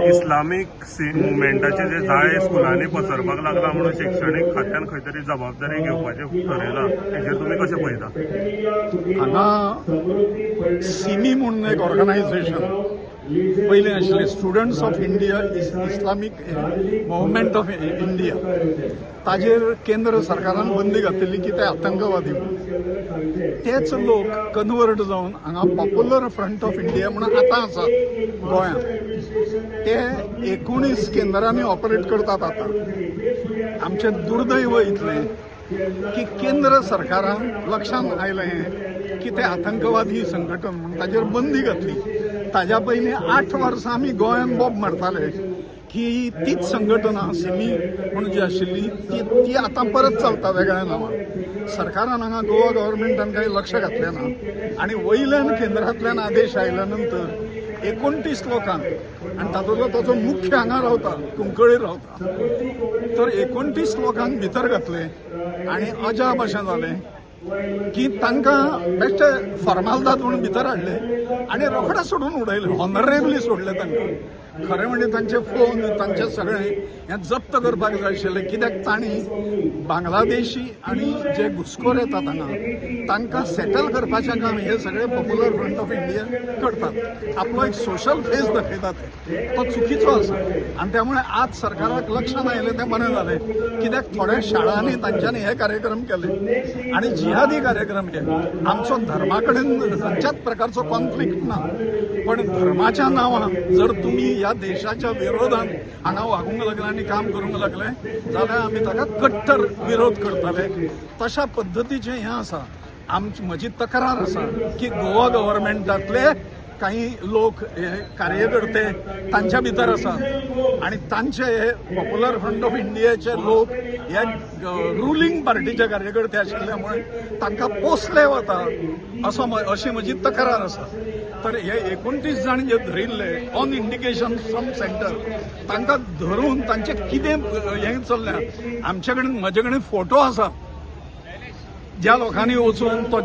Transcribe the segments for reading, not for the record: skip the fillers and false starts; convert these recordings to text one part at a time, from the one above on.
Islamic मुवमेंटाचे जे जाळे स्कुलांनी पसरपाक लागला म्हणून शिक्षणीक खात्यान खंय तरी जबाबदारी घेवपाचें ठरयलां, हेजेर तुमी कशें पळयता? हांगा सिमी म्हणून एक ऑर्गनायझेशन पयलीं आशिल्लें, students of India Islamic movement of India, ताजेर केंद्र सरकारान बंदी घातिल्ली की ते आतंकवादी म्हणून. तेच लोक कन्वर्ट जावन हांगा पॉप्युलर फ्रंट ऑफ इंडिया म्हणून आतां आसा गोंयांत, ते 19 केंद्रांनी ऑपरेट करतात आतां. आमचें दुर्दैव इतलें की केंद्र सरकारान लक्षांत आयलें की ते आतंकवादी संघटन म्हणून ताजेर बंदी घातली. ताज्या पयलीं 8 वर्सां आमी गोंयांत बोब मारताले की तीच संघटना सिमी म्हणून जी आशिल्ली ती आतां परत चलता वेगळ्या नांवान. सरकारान हांगा गोवा गव्हर्मेंटान काही लक्ष घातलें ना आनी वयल्यान केंद्रांतल्यान आदेश आयल्या नंतर 29 लोकांक, आनी तातूंतलो ताचो मुख्य हांगा रावता, कुंकळ्ळेर रावता, तर 29 लोकांक भितर घातले आनी अजाप अशें जालें की तांकां बेश्टे फॉर्मालिदाद म्हणून भितर हाडले आनी रोखडे सोडून उडयले, ऑनरेबली सोडले तांकां. खरें म्हणजे तांचे फोन, तांचे सगळें हें जप्त करपाक जाय आशिल्लें, कित्याक तांणी बांगलादेशी आनी जे घुसखोर येतात हांगा तांकां सेटल करपाचें काम हे सगळे पॉप्युलर फ्रंट ऑफ इंडिया करतात. आपलो एक सोशल फेस दाखयतात तो चुकीचो आसा आनी त्यामुळे आज सरकाराक लक्षांत आयलें तें बरें जालें, कित्याक थोड्या शाळांनी तांच्यांनी हे कार्यक्रम केले आनी जिहादी कार्यक्रम हे. आमचो धर्मा कडेन खंयच्याच प्रकारचो कॉन्फ्लिक्ट ना, पण धर्माच्या नांवान जर तुमी ह्या देशाच्या विरोधात हांगा वागूंक लागले आनी काम करूंक लागले जाल्यार आमी ताका कट्टर विरोध करतले. तशा पद्दतीचें हें आसा. म्हजी तक्रार आसा की गोवा गव्हर्मेंटांतले काही लोक कार्यकर्ते तांच्या भितर आसात आनी तांचे हे पॉप्युलर फ्रंट ऑफ इंडियाचे लोक हे रुलींग पार्टीचे कार्यकर्ते आशिल्ल्यामुळे तांकां पोसले वता अशी म्हजी तक्रार आसा. तर हे 29 जाण जे धरिल्ले ऑन इंडिकेशन फ्रॉम सेंटर, तांकां धरून तांचे कितें हें चल्ल्या. आमचे कडेन म्हजे कडेन फोटो आसा ज्या लोकांनी वचून तो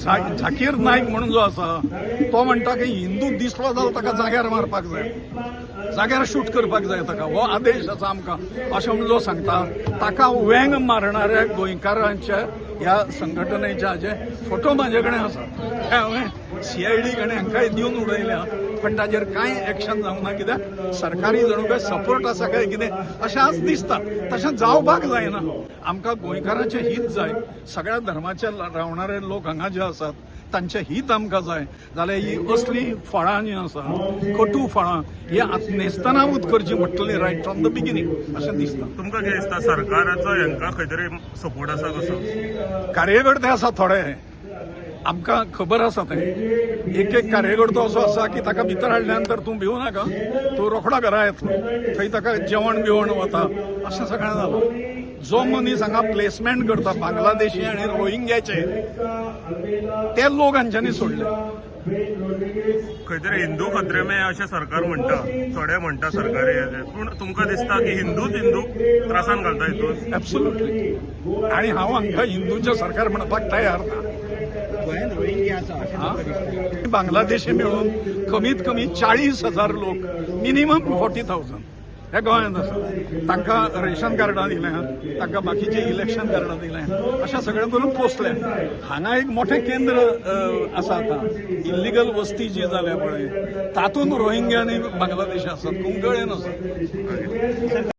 झाकीर नायक म्हणून जो आसा तो म्हणटा की हिंदू दिसलो जाल्यार ताका जाग्यार मारपाक जाय, जाग्यार शूट करपाक जाय ताका, हो आदेश आसा आमकां अशें म्हणून जो सांगता. ताका वेंग मारणाऱ्या गोंयकारांच्या ह्या संघटनेच्या जे फोटो म्हाजे कडेन आसा ते हांवें CID कडेन हांकांय दिवन उडयल्या, पण ताजेर कांय एक्शन जावंक ना. कित्याक सरकारी जणू काय सपोर्ट आसा काय कितें अशें आज दिसता. तशें जावपाक जायना. आमकां गोंयकारांचें हित जाय, सगळ्या धर्माचे रावणारे लोक हांगा जे आसात तांचें हित आमकां जाय जाल्यार ही असली फळां जी आसा, कटू फळां, ही नेस्तनाबूत करची पडटली रायट फ्रॉम द बिगिनींग अशें दिसता. तुमकां कितें दिसता सरकाराचो हांकां खंय तरी सपोर्ट आसा कसो? कार्यकर्ते आसा थोडे, आमकां खबर आसा ते. एक कार्यकर्तो असो आसा की ताका भितर हाडल्या नंतर तूं भिवू नाका, तूं रोखडो घरा येतलो, थंय ताका जेवण बिवण वता, अशें सगळें जालां. जो मनीस हांगा प्लेसमेंट करता बांगलादेशी आनी रोहिंग्याचे ते लोक हांच्यांनी सोडले. खंय तरी हिंदू खत्रे में अशें सरकार म्हणटा, थोडे म्हणटा सरकारी, पूण तुमकां दिसता की हिंदूच त्रासान घालता हितून? एब्सोल्युटली. आनी हांव हांकां हिंदूचें सरकार म्हणपाक तयार ना. बांगलादेशी मिळून कमीत कमी 40,000 लोक, मिनिमम 40,000 हे गोंयांत आसा. तांकां रेशन कार्डां दिल्यात, तांकां बाकीचे इलेक्शन कार्डां दिल्यात, अशें सगळें करून पोसले. हांगा एक मोठें केंद्र आसा आतां, इल्लिगल वस्ती जी जाल्या पळय तातूंत रोहिंग्या आनी बांगलादेशी आसात, कुंकळेन आसात.